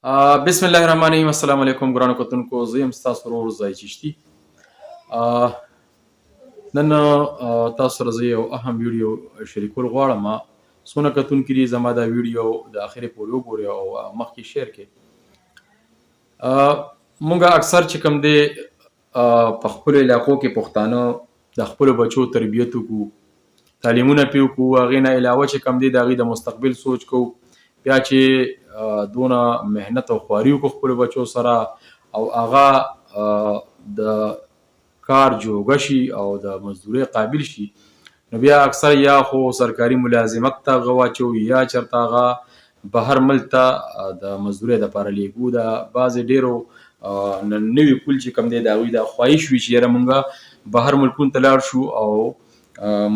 بسم الله الرحمن الرحیم. السلام علیکم ګرانو کتونکو، زه یم ستاسو ورور ځای چشتي. آه، نن تاسو سره زه یو اهم ویډیو شریکول غواړم. څونه کتونکي دي زما دا ویډیو د اخرې پورې وګوري او مخکې شیر کړي. مونږ اکثر چې کوم دی په خپلو علاقو کې پښتانه د خپلو بچو تربیت وکړو، تعلیمونه پې وکړو، هغې نه علاوه چې کوم دی د هغوی د مستقبل سوچ کوو، بیا چې دونه محنت او خواري وکړو خپلو بچو سره او هغه د کار جوګه شي او د مزدورۍ قابل شي، نو بیا اکثر یا خو سرکاري ملازمت ته هغه واچوو یا چېرته هغه بهر ملک ته د مزدورۍ دپاره لیږو. د بعضې ډېرو نوي کول چې کوم دی د هغوی دا خواهش وي چې یاره مونږ بهر ملکونو ته لاړ شو او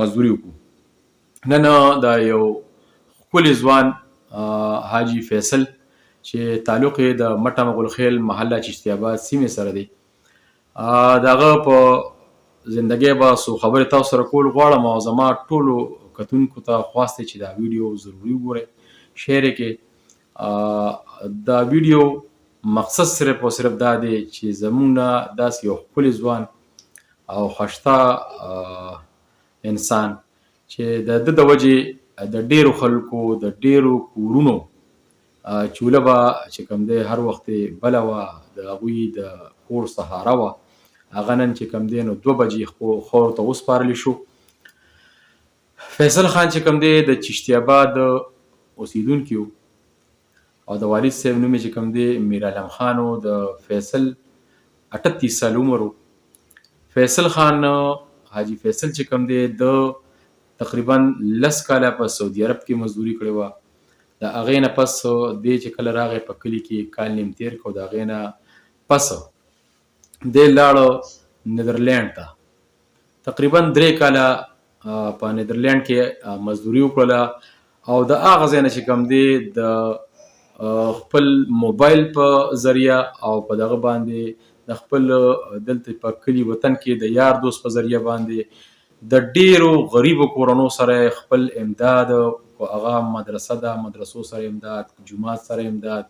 مزدوري وکړو. نن د یو ښکلي ځوان حاجي فیصل چې تعلق یې د مټه مغلخیل محله چشتي آباد سیمې سره دی، د هغه په زندګۍ به څو خبرې تاسو سره کول غواړم او زما ټولو کتونکو ته خواست دی چې دا ویډیو ضروري وګورئ، شیر یې کړئ. دا ویډیو مقصد صرف او صرف دا دی چې زموږ نه داسې یو ښکلی ځوان او ښایسته انسان چې د ده د وجې د ډېرو خلکو د ډېرو کورونو چوله به چې کوم دی هر وخت بله وه، د هغوی د کور سهاره وه، هغه نن چې کوم دی نو 2 بجې خاورو ته وسپارلی شو. فیصل خان چې کوم دی د چشتي آباد اوسیدونکی و او د والد صاحب نوم چې کوم دی میرعالم خان و. د فیصل 38 سال عمر و. فیصل خان حاجي فیصل چې کوم دی د تقریبا 10 کاله په سعودي عرب کې مزدوري کړې وه. د هغې نه پس دی چې کله راغی په کلي کې کال نیم تېر کړ، د هغې نه پس دی لاړه نیدرلینډ ته. تقریبا 3 کاله په نیدرلینډ کې مزدوري وکړله او د هغه ځای نه چې کوم دی د خپل موبایل په ذریعه او په دغه باندې د خپل دلته په کلي وطن کې د یار دوست په ذریعه باندې د ډیرو غریبو کورنو سره خپل امداد او هغه مدرسه ده، مدرسو سره امداد، جومات سره امداد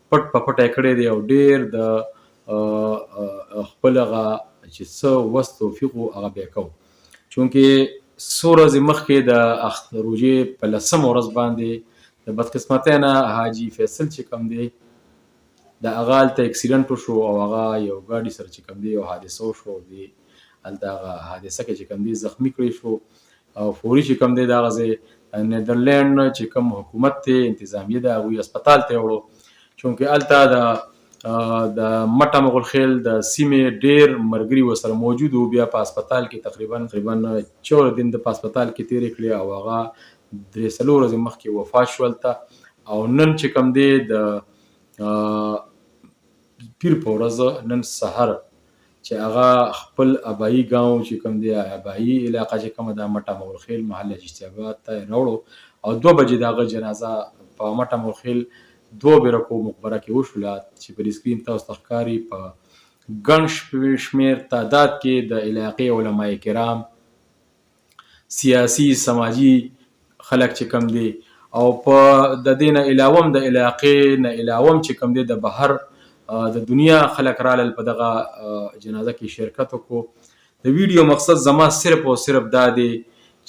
پټ په پټه کړی دی او ډیر د خپل هغه چې څه وس توفیق و هغه بیا کوو. چونکې څو ورځې مخکې د روژې په 10مه ورځ باندې د بدقسمتۍ نه حاجي فیصل چې کوم دی د هغه هلته اکسیډنټ وشو او هغه یو ګاډي سره چې کوم دی یو حادثه وشو، دی هلته هغه حادثه کې چې کوم دی زخمي کړی شو او فوري چې کوم دی د هغه ځای نیدرلینډ چې کوم حکومت دی انتظامیه ده هغوی هسپتال ته یې وړو. چونکې هلته د مټه مغلخیل د سیمې ډېر ملګري ورسره موجود وو. بیا په هسپتال کې تقریبا 14 دن د په هسپتال کې تېرې کړې او هغه 3-4 ورځې مخکې وفات شو هلته. او نن چې کوم دی د پیر په ورځ نن سهار چې هغه خپل ابایي ګاو چې کوم دی ابایي علاقه چې کومه ده مټه مغلخیل محله چشتي آباد ته یې راوړو او 2 بجې د هغه جنازه په مټه مغلخیل 2 بیرکو مقبره کې وشوله چې پر سکرین تاسو ته ښکاري. په ګڼ شمېر تعداد کې د علاقې علما کرام، سیاسي سماجي خلک چې کوم دی او په د دې نه علاوه هم د علاقې نه علاوه هم چې کوم دی د بهر د دنیا خلک رالل په دغه جنازه کې شرکت وکړو. د ویډیو مقصد زما صرف او صرف دا دی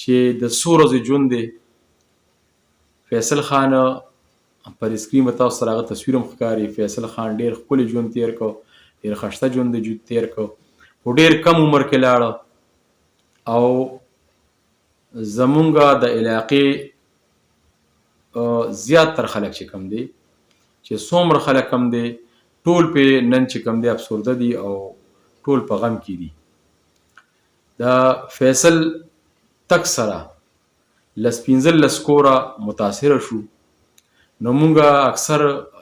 چې د څو ورځې ژوند دی فیصل خان پر سکرین به تاسو سره هغه تصویر هم ښکاري. فیصل خان ډېر ښکلی ژوند تېر کړ، ډېر ښایسته ژوند تېر کړ، په ډېر کم عمر کې لاړه او زمونږ د علاقې زیاتر خلک چې کم دی چې څومره خلک کم دی ټول پې نن چې کم دی افسرده دي او ټول په غم کې دي. د فیصل تک سره 15 کوره متاثره شو. نو مونږ اکثر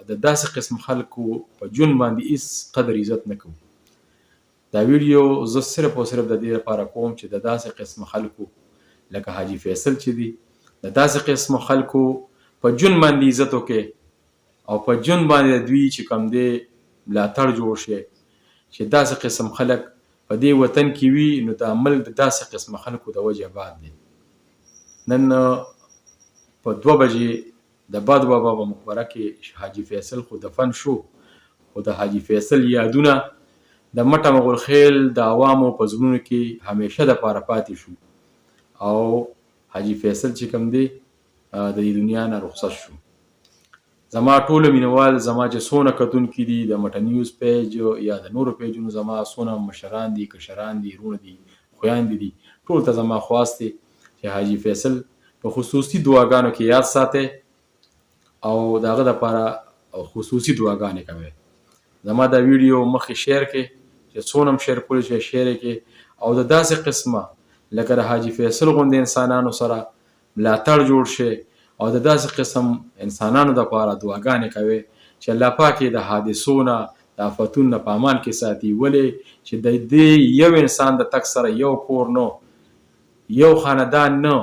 د داسې قسم خلکو په ژوند باندې هېڅ قدر عزت نه کوو. دا ویډیو زه صرف او صرف د دې لپاره کوم چې د داسې قسم خلکو لکه حاجي فیصل چې دي د داسې قسم خلکو په ژوند باندې عزت وکړي او په ژوند باندې دوی چې کوم دی ملاتړ جوړ شي چې داسې قسم خلک په دې وطن کې وي. نو دا ملک د داسې قسم خلکو د وجې آباد دی. نن په 2 بجې د باد بابا په مقبره کې حاجي فیصل خو دفن شو، خو د حاجي فیصل یادونه د مټه مغل خیل د عوامو په زړونو کې همیشه د پاره پاتې شو. او حاجي فیصل چې کوم دی د دې دنیا نه رخصت شو. زما ټول مینوال، زما چې څونه کتونکي دي د مټه نیوز پیج یا د نورو پیجونو، زما څونه مشران دي، کشران دي، رونه دي، خویندې دي، ټول ته زما خواست دی چې حاجي فیصل په خصوصي دعاګانو کې یاد ساتئ او د هغه دپاره خصوصي دعاګانې کوئ. زما دا ویډیو مخکې شیر کړئ چې څونه هم شیر کولی شئ شیر یې کړئ او د داسې قسمه لکه د حاجي فیصل غوندې انسانانو سره ملاتړ جوړ شي او د داسې قسم انسانانو دپاره دعاګانې کوي چې الله پاک یې د حادثو نه د آفتونو نه په امان کې ساتي. ولې چې د دې یو انسان د تګ سره یو کور نه، یو خاندان نه،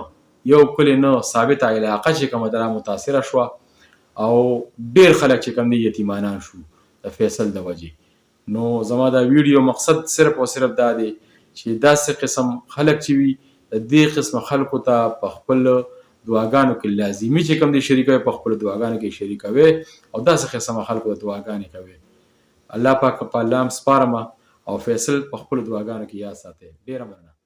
یو کلی نه، ثابته علاقه چې کومه ده متاثره شوه او ډېر خلک چې کوم دي یتیمانان شو د فیصل د وجې. نو زما دا ویډیو مقصد صرف او صرف دا دی چې داسې قسم خلک چې وي د دې قسم خلکو ته په خپل دعاګانو کې لازمي چې کوم دي شریکوي، په خپل دعاګانو کې شریکوي او داسې قسم خلکو ته دعاګانې کوي. الله پاک په الله هم سپارم او فیصل په خپل دعاګانو کې یاد ساتي. ډېره مننه.